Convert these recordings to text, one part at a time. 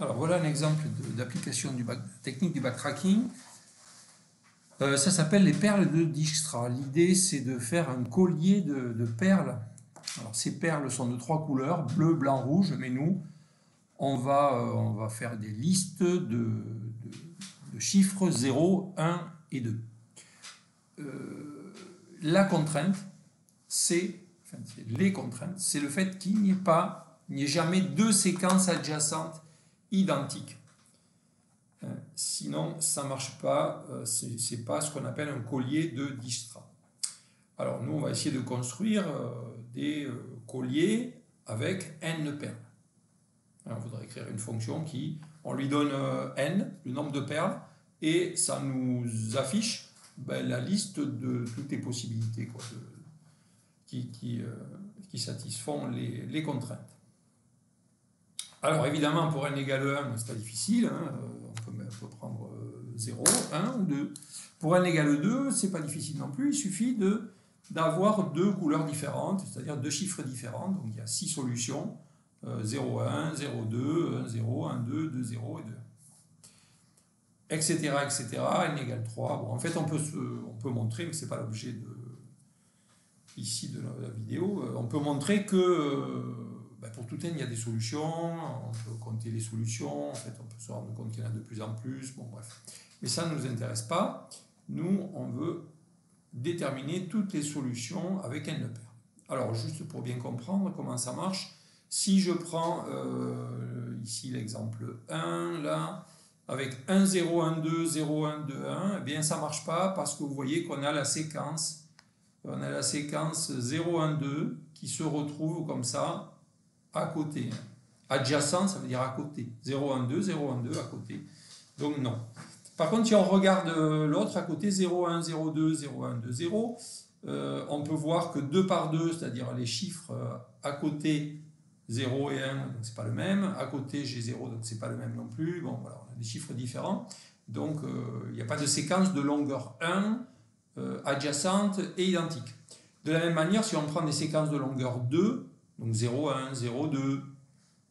Alors voilà un exemple d'application technique du backtracking. Ça s'appelle les perles de Dijkstra. L'idée c'est de faire un collier de perles. Alors ces perles sont de 3 couleurs, bleu, blanc, rouge, mais nous on va faire des listes de chiffres 0, 1 et 2. La contrainte, les contraintes, c'est le fait qu'il n'y ait jamais deux séquences adjacentes identiques. Sinon, ça ne marche pas, c'est pas ce qu'on appelle un collier de Dijkstra. Alors nous, on va essayer de construire des colliers avec n perles. Alors, on voudrait écrire une fonction qui, on lui donne n, le nombre de perles, et ça nous affiche la liste de toutes les possibilités qui satisfont les contraintes. Alors évidemment, pour n égale 1, c'est pas difficile, hein, on peut prendre 0, 1 ou 2. Pour n égale 2, c'est pas difficile non plus, il suffit d'avoir deux couleurs différentes, c'est-à-dire deux chiffres différents, donc il y a 6 solutions, 0, 1, 0, 2, 1, 0, 1, 2, 2, 0 et 2. Etc., etc., n égale 3. Bon, en fait, on peut montrer, mais ce n'est pas l'objet ici de la vidéo, on peut montrer que pour tout n, il y a des solutions, on peut compter les solutions, en fait, on peut se rendre compte qu'il y en a de plus en plus, bon bref. Mais ça ne nous intéresse pas. Nous, on veut déterminer toutes les solutions avec n paires. Alors, juste pour bien comprendre comment ça marche, si je prends ici l'exemple 1, là, avec 1, 0, 1, 2, 0, 1, 2, 1, eh bien ça ne marche pas parce que vous voyez qu'on a la séquence 0, 1, 2 qui se retrouve comme ça à côté. Adjacent, ça veut dire à côté. 0, 1, 2, 0, 1, 2 à côté. Donc non. Par contre, si on regarde l'autre à côté, 0, 1, 0, 2, 0, 1, 2, 0, on peut voir que 2 par 2, c'est-à-dire les chiffres à côté 0 et 1, donc c'est pas le même. À côté, j'ai 0, donc c'est pas le même non plus. Bon, voilà, on a des chiffres différents. Donc, il n'y a pas de séquence de longueur 1 adjacente et identique. De la même manière, si on prend des séquences de longueur 2, donc 0, 1, 0, 2,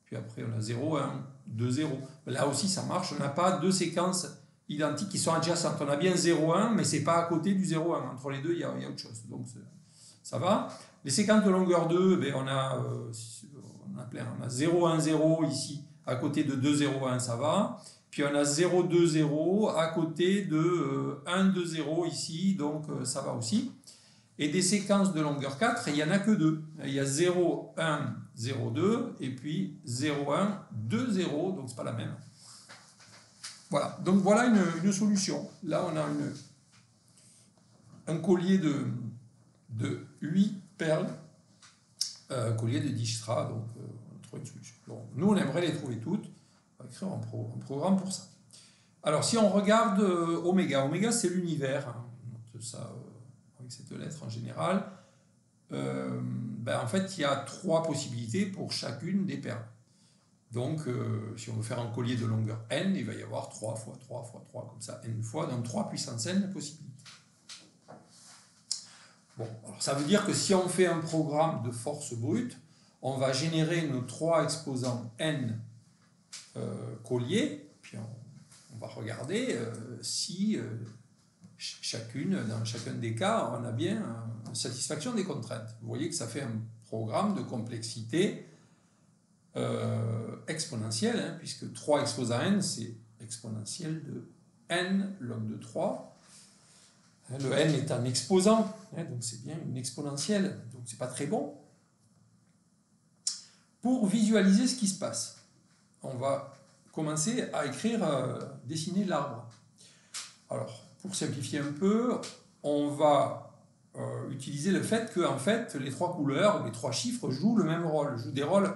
puis après on a 0, 1, 2, 0. Là aussi, ça marche. On n'a pas deux séquences identiques qui sont adjacentes. On a bien 0, 1, mais c'est pas à côté du 0, 1. Entre les deux, il y a autre chose. Donc, ça va. Les séquences de longueur 2, on a plein. On a 0, 1, 0 ici, à côté de 2, 0, 1, ça va. Puis on a 0, 2, 0 à côté de 1, 2, 0 ici, donc ça va aussi. Et des séquences de longueur 4, il n'y en a que deux. Il y a 0, 1, 0, 2, et puis 0, 1, 2, 0, donc c'est pas la même. Voilà, donc voilà une solution. Là, on a un collier de 8 perles, un collier de Dijkstra, donc on trouve une solution. Bon, nous, on aimerait les trouver toutes. On va écrire un programme pour ça. Alors, si on regarde oméga, oméga c'est l'univers, hein, on note ça avec cette lettre en général. En fait, il y a 3 possibilités pour chacune des perles. Donc, si on veut faire un collier de longueur n, il va y avoir 3 fois 3 fois 3, comme ça, n fois, donc 3 puissance n possibilités. Bon, alors ça veut dire que si on fait un programme de force brute, on va générer nos 3 exposants n colliers, puis on va regarder si dans chacun des cas, on a bien une satisfaction des contraintes. Vous voyez que ça fait un programme de complexité exponentielle, hein, puisque 3 exposants n, c'est exponentielle de n log de 3. Le n est un exposant, hein, donc c'est bien une exponentielle, donc c'est pas très bon. Pour visualiser ce qui se passe, on va commencer à dessiner l'arbre. Alors, pour simplifier un peu, on va utiliser le fait que en fait, les 3 couleurs, les 3 chiffres jouent le même rôle, jouent des rôles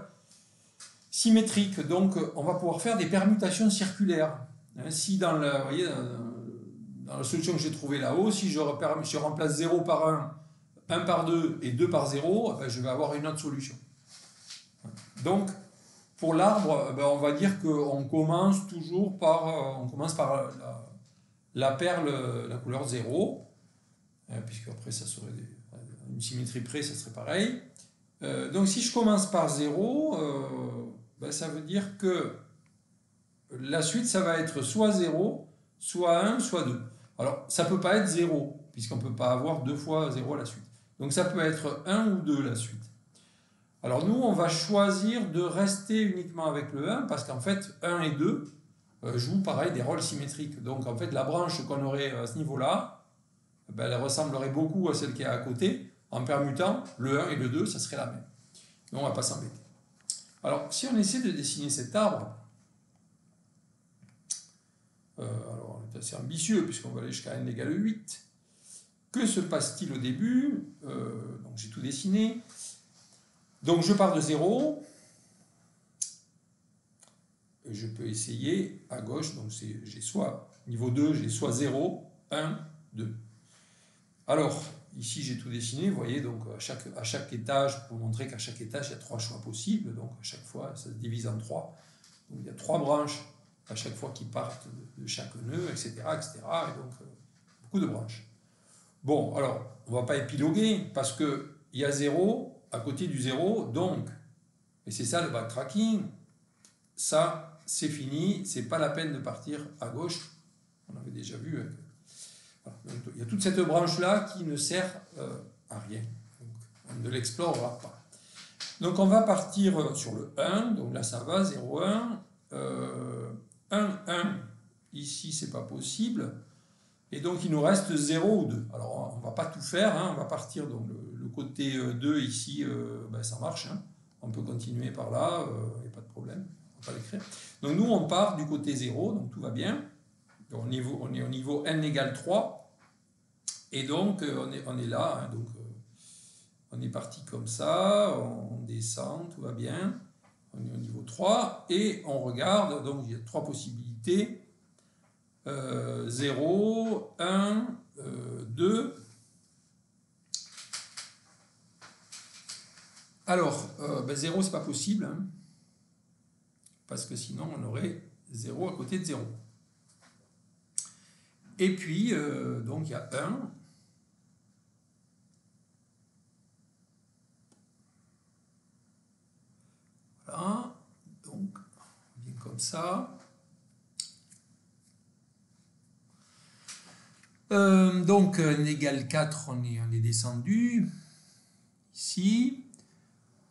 symétriques. Donc, on va pouvoir faire des permutations circulaires. Si dans la solution que j'ai trouvée là-haut, si je remplace 0 par 1, 1 par 2 et 2 par 0, je vais avoir une autre solution. Donc, pour l'arbre, on va dire qu'on commence toujours par la perle, la couleur 0, puisque après ça serait une symétrie près, ça serait pareil. Donc si je commence par 0, ça veut dire que la suite, ça va être soit 0, soit 1, soit 2. Alors, ça ne peut pas être 0, puisqu'on ne peut pas avoir 2 fois 0 à la suite. Donc, ça peut être 1 ou 2 la suite. Alors, nous, on va choisir de rester uniquement avec le 1, parce qu'en fait, 1 et 2 jouent pareil des rôles symétriques. Donc, en fait, la branche qu'on aurait à ce niveau-là, ben, elle ressemblerait beaucoup à celle qui est à côté. En permutant, le 1 et le 2, ça serait la même. Donc, on ne va pas s'embêter. Alors, si on essaie de dessiner cet arbre, alors on est assez ambitieux puisqu'on va aller jusqu'à n égale 8. Que se passe-t-il au début? Donc j'ai tout dessiné. Donc je pars de 0. Je peux essayer à gauche. Donc j'ai soit niveau 2, j'ai soit 0, 1, 2. Alors ici j'ai tout dessiné. Vous voyez, donc à chaque étage, pour montrer qu'à chaque étage il y a 3 choix possibles. Donc à chaque fois ça se divise en 3. Donc il y a 3 branches à chaque fois qui partent de chaque nœud, etc. etc. Et donc, beaucoup de branches. Bon, alors, on ne va pas épiloguer, parce qu'il y a 0 à côté du 0, donc, et c'est ça le backtracking, ça, c'est fini, c'est pas la peine de partir à gauche, on avait déjà vu. Voilà. Donc, il y a toute cette branche-là qui ne sert à rien, donc, on ne l'explorera pas. Donc, on va partir sur le 1, donc là, ça va, 0, 1, 1, 1, ici c'est pas possible, et donc il nous reste 0 ou 2. Alors on va pas tout faire, hein, on va partir, donc le côté 2 ici, ben, ça marche, hein. On peut continuer par là, il n'y a pas de problème, on va pas l'écrire. Donc nous on part du côté 0, donc tout va bien, donc, on est au niveau n égale 3, et donc on est là, hein, donc on est parti comme ça, on descend, tout va bien. On est au niveau 3 et on regarde, donc il y a 3 possibilités, 0, 1, 2. Alors, 0 c'est pas possible, hein, parce que sinon on aurait 0 à côté de 0. Et puis, donc il y a 1. Voilà, donc bien comme ça. Donc n égale 4, on est descendu ici.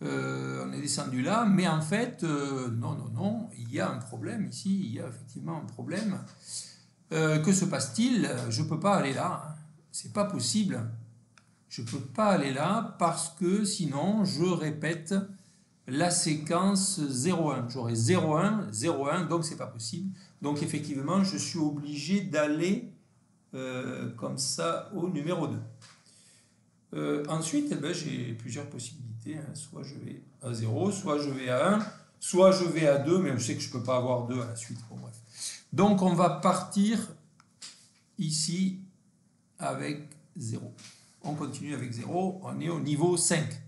On est descendu là, mais en fait, non, il y a un problème ici, il y a effectivement un problème. Que se passe-t-il? Je ne peux pas aller là, hein. C'est pas possible. Je ne peux pas aller là parce que sinon je répète la séquence 0,1. J'aurai 0,1, 0,1, donc c'est pas possible. Donc effectivement, je suis obligé d'aller comme ça au numéro 2. Ensuite, eh ben, j'ai plusieurs possibilités, hein. Soit je vais à 0, soit je vais à 1, soit je vais à 2, mais je sais que je ne peux pas avoir 2 à la suite. Bon, bref. Donc on va partir ici avec 0. On continue avec 0, on est au niveau 5.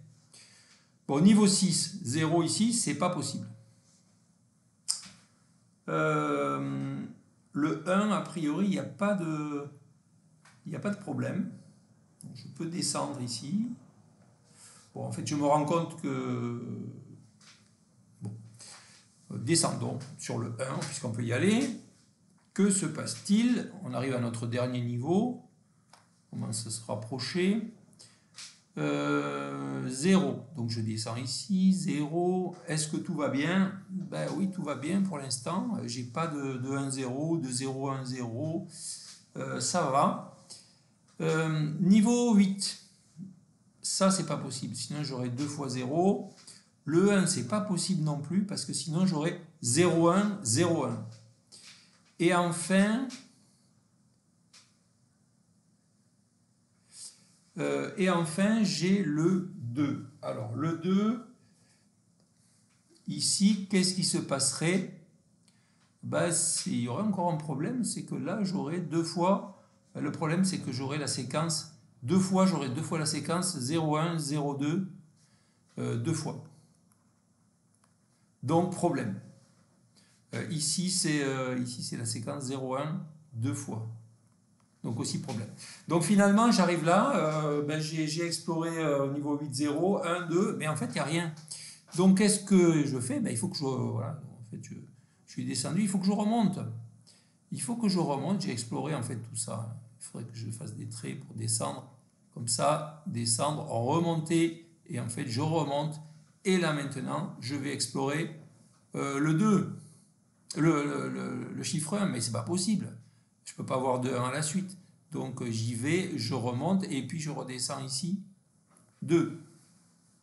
Bon, niveau 6, 0 ici, c'est pas possible. Le 1, a priori, il n'y a pas de problème. Donc, je peux descendre ici. Bon, en fait, je me rends compte que... Bon, descendons sur le 1, puisqu'on peut y aller. Que se passe-t-il? On arrive à notre dernier niveau. On commence à se rapprocher. 0. Donc je descends ici. 0. Est-ce que tout va bien? Ben oui, tout va bien pour l'instant. J'ai pas de 1, 0, de 0, 1, 0. Ça va. Niveau 8. Ça, c'est pas possible. Sinon, j'aurais 2 fois 0. Le 1, c'est pas possible non plus, parce que sinon, j'aurais 0, 1, 0, 1. Et enfin... j'ai le 2. Alors, le 2, ici, qu'est-ce qui se passerait? Ben, il y aurait encore un problème, c'est que là, j'aurais 2 fois... Le problème, c'est que j'aurais la séquence... j'aurais 2 fois la séquence 0,1, 0,2, 2 fois. Donc, problème. Ici, c'est la séquence 0,1, 2 fois. Donc aussi problème. Donc finalement, j'arrive là, j'ai exploré au niveau 8, 0, 1, 2, mais en fait, il n'y a rien. Donc qu'est-ce que je fais? Il faut que je... Voilà, en fait, je suis descendu, il faut que je remonte. Il faut que je remonte, j'ai exploré en fait tout ça. Il faudrait que je fasse des traits pour descendre, comme ça, descendre, remonter, et en fait je remonte. Et là maintenant, je vais explorer le 2, le chiffre 1, mais c'est pas possible. Je peux pas avoir 2 1 à la suite. Donc j'y vais, je remonte, et puis je redescends ici, 2.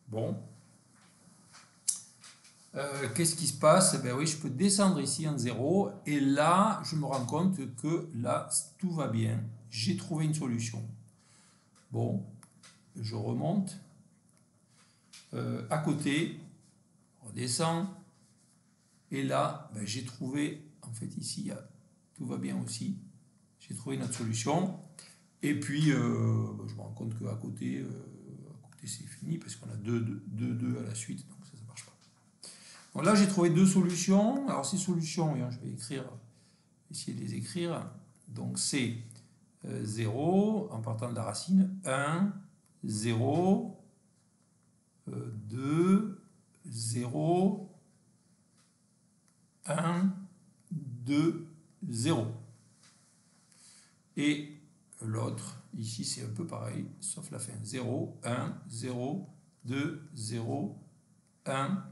Bon. Qu'est-ce qui se passe? Ben oui, je peux descendre ici en 0 et là, je me rends compte que là, tout va bien. J'ai trouvé une solution. Bon, je remonte. À côté, redescends. Et là, ben, j'ai trouvé, en fait ici, tout va bien aussi. J'ai trouvé notre solution. Et puis, je me rends compte qu'à côté, c'est fini parce qu'on a 2 à la suite. Donc ça ne marche pas. Donc là, j'ai trouvé 2 solutions. Alors, ces solutions, je vais essayer de les écrire. Donc, c'est 0 en partant de la racine. 1, 0, 2, 0, 1, 2, 0. Et l'autre, ici, c'est un peu pareil, sauf la fin. 0, 1, 0, 2, 0, 1,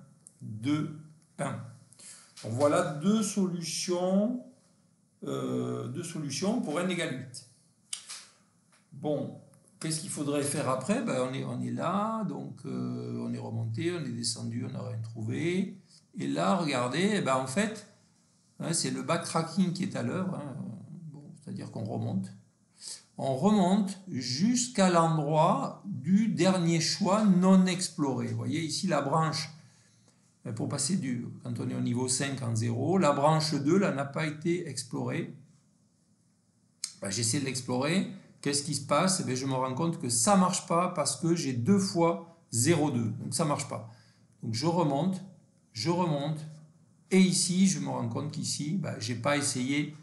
2, 1. Donc voilà deux solutions pour n égale 8. Bon, qu'est-ce qu'il faudrait faire après? Ben, on est là, donc on est remonté, on est descendu, on n'a rien trouvé. Et là, regardez, ben, en fait, hein, c'est le backtracking qui est à l'œuvre. Hein. Bon, c'est-à-dire qu'on remonte. On remonte jusqu'à l'endroit du dernier choix non exploré. Vous voyez ici la branche, pour passer quand on est au niveau 5 en 0, la branche 2 là n'a pas été explorée. Ben, j'essaie de l'explorer. Qu'est-ce qui se passe? Ben, je me rends compte que ça ne marche pas parce que j'ai 2 fois 0,2. Donc ça ne marche pas. Donc je remonte. Et ici, je me rends compte qu'ici, ben, je n'ai pas essayé.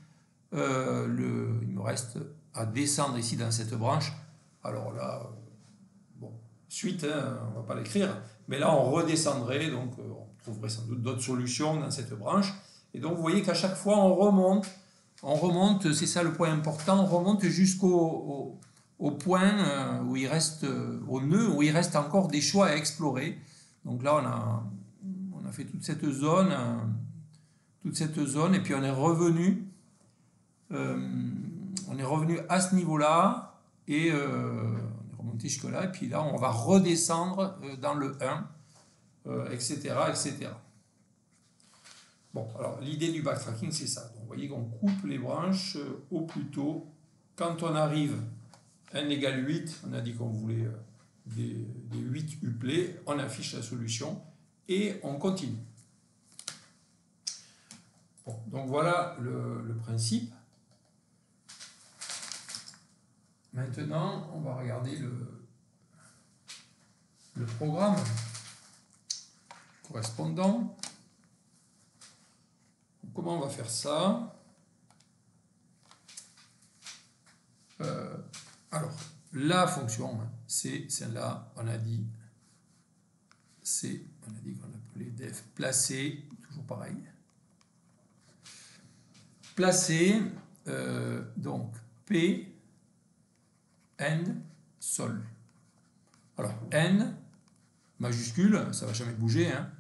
Il me reste à descendre ici dans cette branche. Alors là, bon, suite, hein, on ne va pas l'écrire. Mais là, on redescendrait. Donc on trouverait sans doute d'autres solutions dans cette branche. Et donc vous voyez qu'à chaque fois, on remonte, c'est ça le point important, on remonte jusqu'au point où il reste, au nœud, où il reste encore des choix à explorer. Donc là, on a fait toute cette zone, et puis on est revenu à ce niveau-là, et on est remonté jusque-là, et puis là, on va redescendre dans le 1, etc., etc. Bon, alors l'idée du backtracking, c'est ça. Donc, vous voyez qu'on coupe les branches au plus tôt. Quand on arrive n égale 8, on a dit qu'on voulait des 8 uplés, on affiche la solution et on continue. Bon, donc voilà le principe. Maintenant, on va regarder le programme correspondant. Comment on va faire ça? Alors, la fonction, c'est celle-là, on a dit qu'on appelait def placer, toujours pareil. Placer, donc P, N, Sol. Alors, N, majuscule, ça ne va jamais bouger, hein.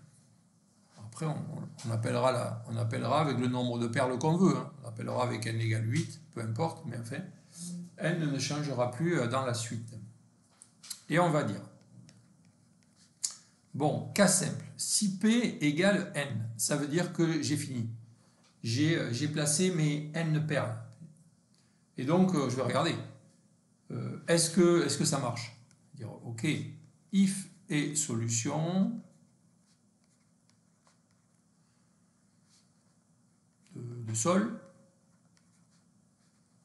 Après, on appellera avec le nombre de perles qu'on veut. Hein. On appellera avec n égale 8, peu importe, mais enfin, n ne changera plus dans la suite. Et on va dire, bon, cas simple, si P égale n, ça veut dire que j'ai fini. J'ai placé mes n perles. Et donc, je vais regarder. Est-ce que ça marche? Dire, ok, if et solution de sol.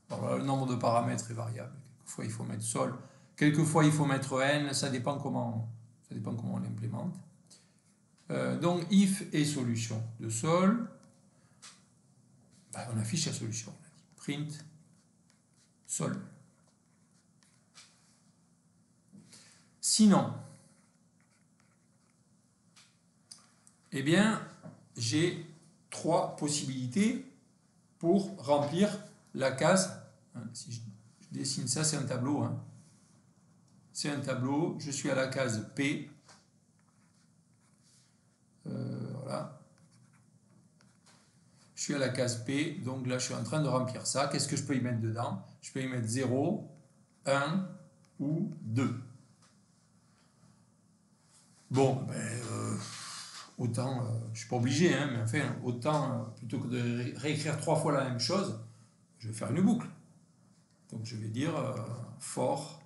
Alors là, le nombre de paramètres est variable. Quelquefois, il faut mettre sol. Quelquefois, il faut mettre n. Ça dépend comment on l'implémente. Donc, if et solution de sol. Ben, on affiche la solution. On a dit print sol. Sinon, eh bien, j'ai 3 possibilités pour remplir la case. Si je dessine ça, c'est un tableau. C'est un tableau. Je suis à la case P. Voilà. Je suis à la case P. Donc là, je suis en train de remplir ça. Qu'est-ce que je peux y mettre dedans? Je peux y mettre 0, 1 ou 2. Bon, autant, je ne suis pas obligé, mais enfin, autant, plutôt que de réécrire 3 fois la même chose, je vais faire une boucle. Donc je vais dire for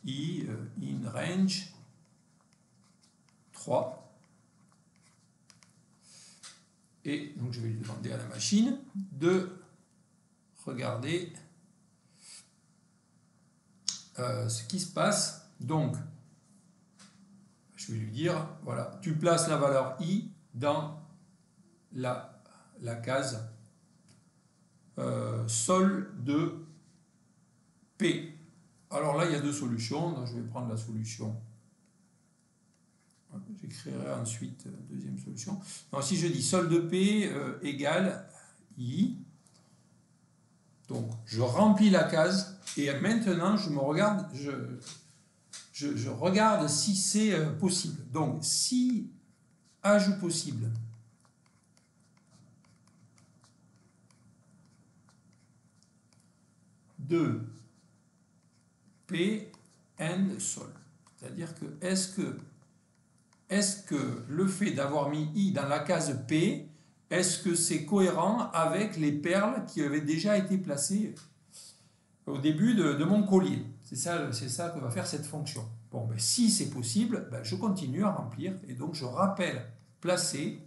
i in range 3. Et donc je vais lui demander à la machine de regarder ce qui se passe. Donc, je vais lui dire, voilà, tu places la valeur i dans la case sol de P. Alors là, il y a 2 solutions, donc je vais prendre la solution. J'écrirai ensuite deuxième solution. Donc si je dis sol de P égale i, donc je remplis la case et maintenant je me regarde, je regarde si c'est possible. Donc si ajout possible de P and sol, c'est-à-dire que est-ce que le fait d'avoir mis i dans la case P, est-ce que c'est cohérent avec les perles qui avaient déjà été placées au début de mon collier? C'est ça que va faire cette fonction. Bon, si c'est possible, je continue à remplir et donc je rappelle placer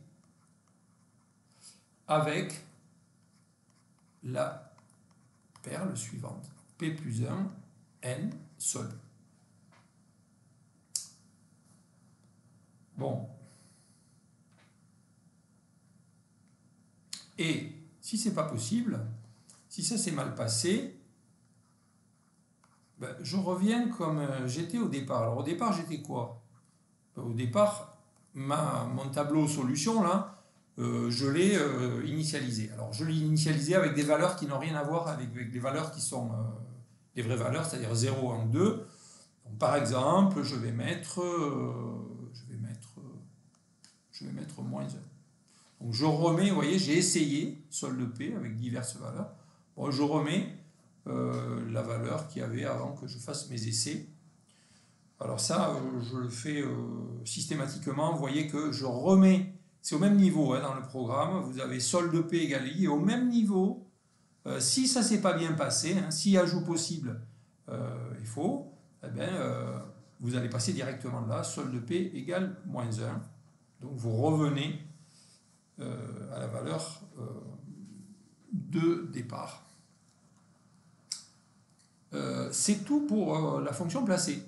avec la perle suivante, P plus 1, N, sol. Bon. Et si c'est pas possible, si ça s'est mal passé, je reviens comme j'étais au départ. Alors au départ, j'étais quoi? Au départ, mon tableau solution, là, je l'ai initialisé. Alors je l'ai initialisé avec des valeurs qui n'ont rien à voir avec des valeurs qui sont des vraies valeurs, c'est-à-dire 0, 1, 2. Donc, par exemple, je vais mettre moins 1. Donc je remets, vous voyez, j'ai essayé sol de P avec diverses valeurs. Bon, je remets la valeur qu'il y avait avant que je fasse mes essais. Alors ça, je le fais systématiquement. Vous voyez que je remets, c'est au même niveau dans le programme. Vous avez sol de P égale i, et au même niveau, si ça ne s'est pas bien passé, si ajout possible est faux, vous allez passer directement là, sol de P égale moins 1. Donc vous revenez à la valeur de départ. C'est tout pour la fonction placée.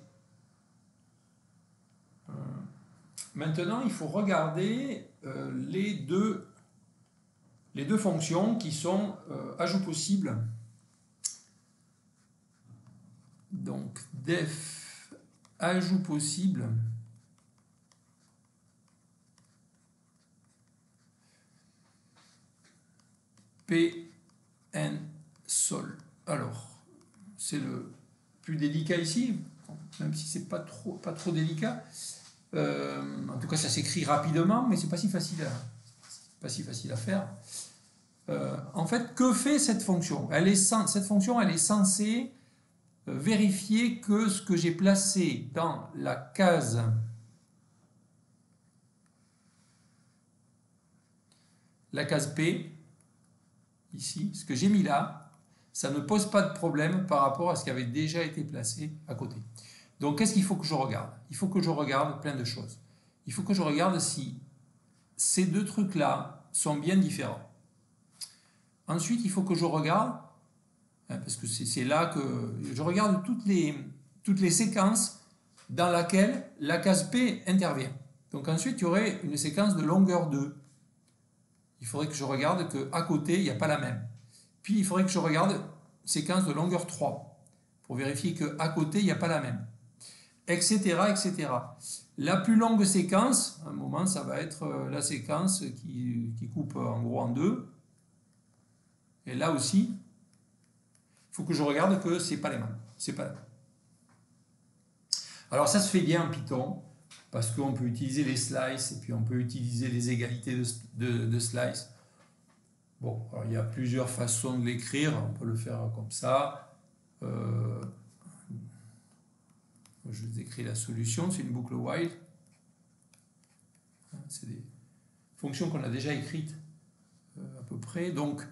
Maintenant, il faut regarder les deux fonctions qui sont ajout possible. Donc, def ajout possible. P, N, sol. Alors, c'est le plus délicat ici, même si c'est pas trop délicat. En tout cas, ça s'écrit rapidement, mais c'est pas si facile à faire. En fait, que fait cette fonction? Cette fonction, elle est censée vérifier que ce que j'ai placé dans la case P, ici, ce que j'ai mis là, ça ne pose pas de problème par rapport à ce qui avait déjà été placé à côté. Donc, qu'est-ce qu'il faut que je regarde? Il faut que je regarde plein de choses. Il faut que je regarde si ces deux trucs-là sont bien différents. Ensuite, il faut que je regarde, parce que c'est là que je regarde toutes les séquences dans lesquelles la case P intervient. Donc ensuite, il y aurait une séquence de longueur 2. Il faudrait que je regarde qu'à côté, il n'y a pas la même. Puis, il faudrait que je regarde séquence de longueur 3 pour vérifier qu'à côté, il n'y a pas la même. Etc., etc. La plus longue séquence, à un moment, ça va être la séquence qui coupe en gros en deux. Et là aussi, il faut que je regarde que c'est pas les mêmes. C'est pas les mêmes. Alors ça se fait bien en Python, parce qu'on peut utiliser les slices et puis on peut utiliser les égalités de slice. Bon, alors il y a plusieurs façons de l'écrire, on peut le faire comme ça. Je vous écris la solution, c'est une boucle while. C'est des fonctions qu'on a déjà écrites à peu près. Donc,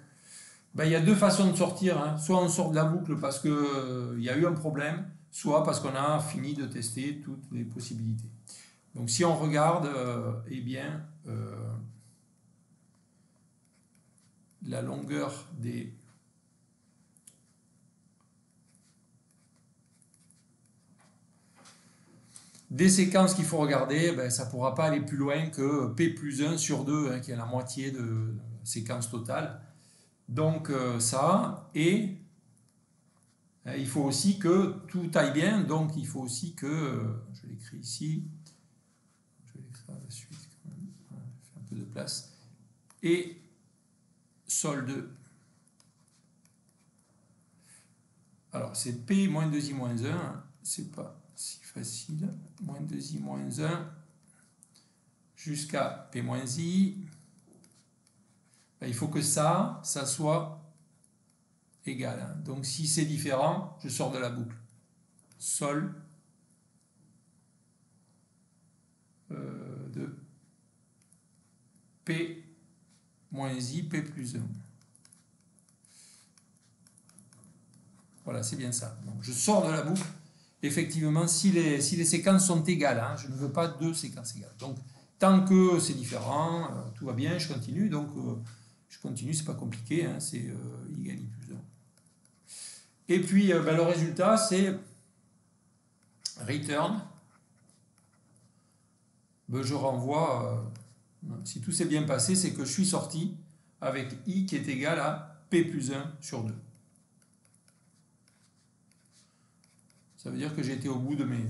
ben, il y a deux façons de sortir. Hein. Soit on sort de la boucle parce qu'il y a eu un problème, soit parce qu'on a fini de tester toutes les possibilités. Donc si on regarde, eh bien, la longueur des séquences qu'il faut regarder, ben, ça ne pourra pas aller plus loin que P plus 1 sur 2, hein, qui est la moitié de séquence totale. Donc ça, et il faut aussi que tout aille bien, donc il faut aussi que, je l'écris ici, je vais l'écrire à la suite quand même, je fais un peu de place, et solde. Alors c'est P moins 2i moins 1, c'est pas si facile, moins 2i moins 1 jusqu'à P moins i, ben, il faut que ça soit égal. Hein. Donc si c'est différent, je sors de la boucle. Sol de P moins i, P plus 1. Voilà, c'est bien ça. Donc je sors de la boucle. Effectivement, si les séquences sont égales, hein, je ne veux pas deux séquences égales. Donc tant que c'est différent, tout va bien, je continue. Donc je continue, c'est pas compliqué, hein, c'est I égale I plus 1. Et puis ben, le résultat, c'est return. Ben, je renvoie, si tout s'est bien passé, c'est que je suis sorti avec I qui est égal à P plus 1 sur 2. Ça veut dire que j'ai été au bout de mes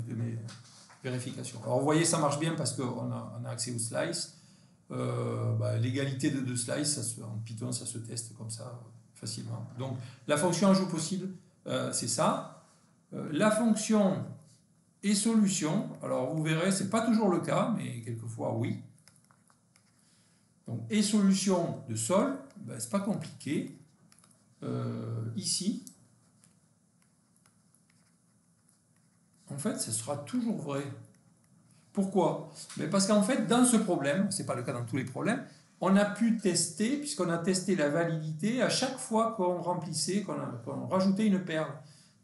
vérifications. Alors vous voyez, ça marche bien parce qu'on a accès au slice. Bah, l'égalité de deux slices, en Python, ça se teste comme ça facilement. Donc la fonction ajout possible, c'est ça. La fonction et solution, alors vous verrez, c'est pas toujours le cas, mais quelquefois oui. Donc et solution de sol, ben, c'est pas compliqué. Ici, en fait, ce sera toujours vrai. Pourquoi? Mais parce qu'en fait, dans ce problème, ce n'est pas le cas dans tous les problèmes, on a pu tester, puisqu'on a testé la validité à chaque fois qu'on remplissait, qu'on rajoutait une perle.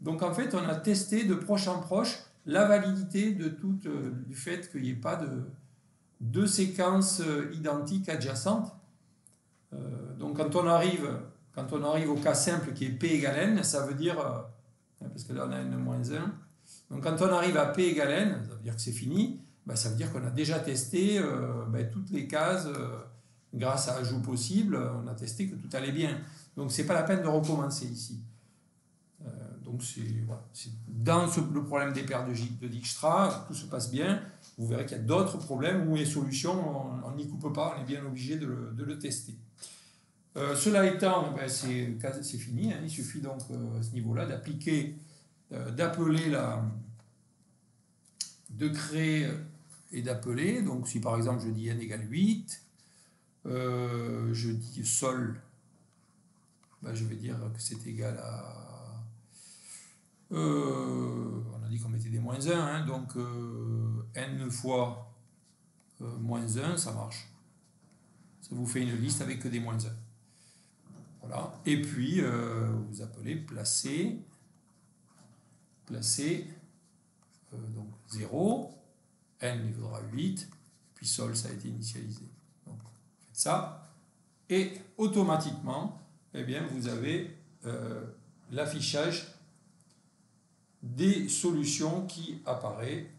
Donc en fait, on a testé de proche en proche la validité de tout, du fait qu'il n'y ait pas de deux séquences identiques adjacentes. Donc quand on arrive au cas simple qui est P égale N, ça veut dire, parce que là on a N moins 1, donc quand on arrive à P égale N, ça veut dire que c'est fini, ben, ça veut dire qu'on a déjà testé ben, toutes les cases, grâce à ajout possible, on a testé que tout allait bien. Donc c'est pas la peine de recommencer ici. Donc voilà, dans le problème des paires de Dijkstra, tout se passe bien. Vous verrez qu'il y a d'autres problèmes où les solutions, on n'y coupe pas, on est bien obligé de le tester. Cela étant, ben, c'est fini, hein. Il suffit donc à ce niveau-là d'appliquer, d'appeler de créer et d'appeler. Donc si par exemple je dis n égale 8, je dis sol, ben, je vais dire que c'est égal à... on a dit qu'on mettait des moins 1, hein, donc n fois moins 1, ça marche. Ça vous fait une liste avec que des moins 1. Voilà. Et puis, vous appelez placer, donc 0, n il vaudra 8, puis sol, ça a été initialisé. Donc, faites ça, et automatiquement, eh bien, vous avez l'affichage des solutions qui apparaît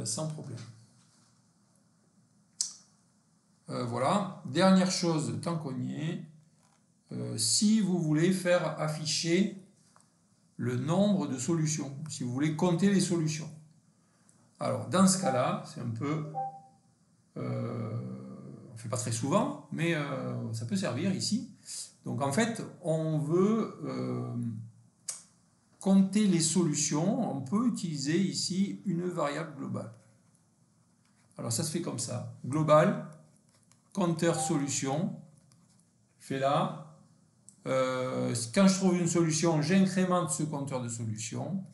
sans problème. Voilà. Dernière chose, tant qu'on y est, si vous voulez faire afficher le nombre de solutions, si vous voulez compter les solutions. Alors, dans ce cas-là, c'est un peu... on ne fait pas très souvent, mais ça peut servir ici. Donc, en fait, on veut compter les solutions. On peut utiliser ici une variable globale. Alors, ça se fait comme ça. Global, compteur solution. Je fais là. Quand je trouve une solution, j'incrémente ce compteur de solution.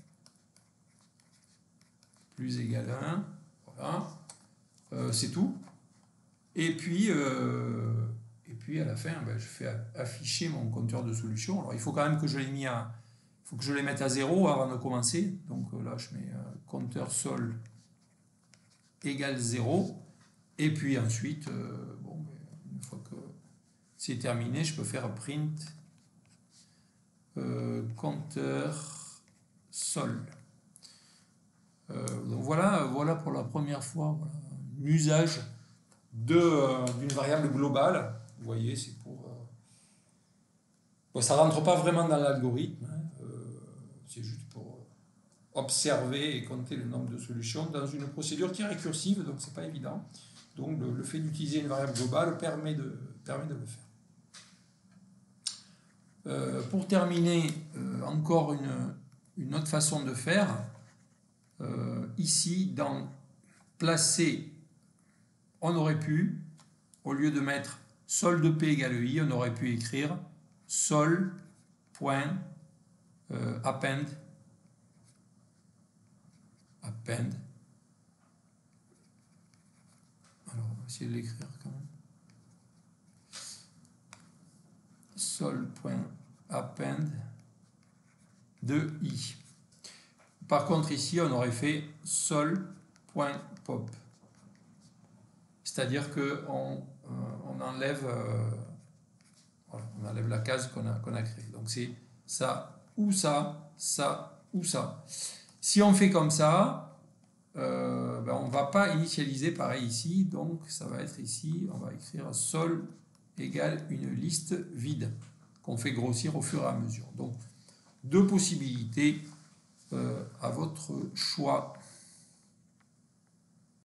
Plus égal 1. Voilà. C'est tout. Et puis à la fin, ben, je fais afficher mon compteur de solution. Alors, il faut quand même que je l'ai mis à... Il faut que je les mette à 0 avant de commencer. Donc là, je mets compteur sol égale 0. Et puis ensuite, une fois que c'est terminé, je peux faire print compteur sol. Donc voilà pour la première fois, l'usage d'une variable globale. Vous voyez, c'est pour... ça ne rentre pas vraiment dans l'algorithme, hein, c'est juste pour observer et compter le nombre de solutions dans une procédure qui est récursive, donc c'est pas évident. Donc le fait d'utiliser une variable globale permet de le faire. Pour terminer, encore une autre façon de faire, ici, dans placer, on aurait pu, au lieu de mettre sol de P égale I, on aurait pu écrire sol.append. Alors, on va essayer de l'écrire quand même. Sol.append de I. Par contre, ici, on aurait fait sol.pop. C'est-à-dire qu'on enlève, on enlève la case qu'on a créée. Donc c'est ça ou ça, ça ou ça. Si on fait comme ça, on ne va pas initialiser pareil ici. Donc ça va être ici, on va écrire sol égale une liste vide qu'on fait grossir au fur et à mesure. Donc deux possibilités à votre choix.